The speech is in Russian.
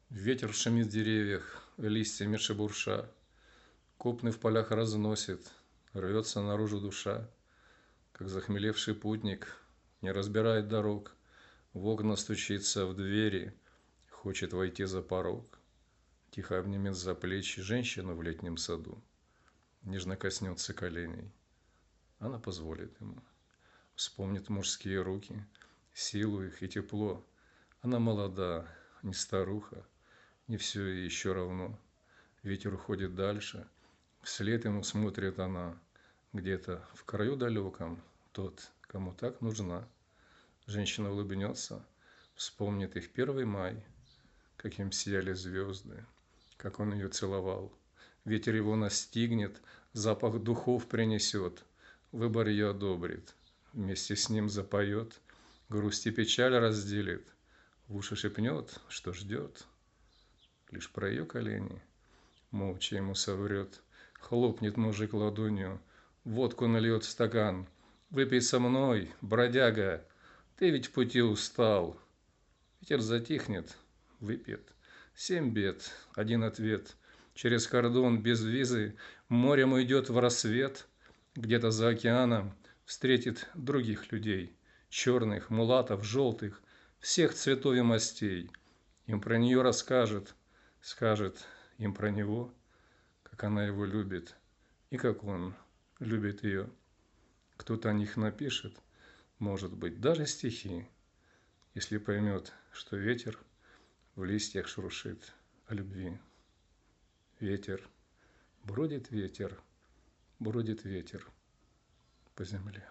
Ветер шумит в деревьях, листьями шебурша, Копны в полях разносит, рвется наружу душа, Как захмелевший путник, не разбирает дорог, В окна стучится, в двери, хочет войти за порог. Тихо обнимет за плечи женщину в летнем саду, Нежно коснется коленей, она позволит ему. Вспомнит мужские руки, силу их и тепло. Она молода, не старуха, не все ей еще равно. Ветер уходит дальше, вслед ему смотрит она. Где-то в краю далеком тот, кому так нужна. Женщина улыбнется, вспомнит их первый май, Каким сияли звезды, как он ее целовал. Ветер его настигнет, запах духов принесет, Выбор ее одобрит, вместе с ним запоет, Грусть и печаль разделит, в уши шепнет, что ждет. Лишь про ее колени молча ему соврет. Хлопнет мужик ладонью, водку нальет в стакан. Выпей со мной, бродяга, ты ведь в пути устал. Ветер затихнет, выпьет. 7 бед, один ответ. Через кордон без визы морем уйдет в рассвет. Где-то за океаном встретит других людей. Черных, мулатов, желтых, всех цветов и мастей. Им про нее расскажет, скажет им про него, как она его любит и как он любит ее. Кто-то о них напишет, может быть, даже стихи, если поймет, что ветер в листьях шуршит о любви. Ветер, бродит ветер по земле.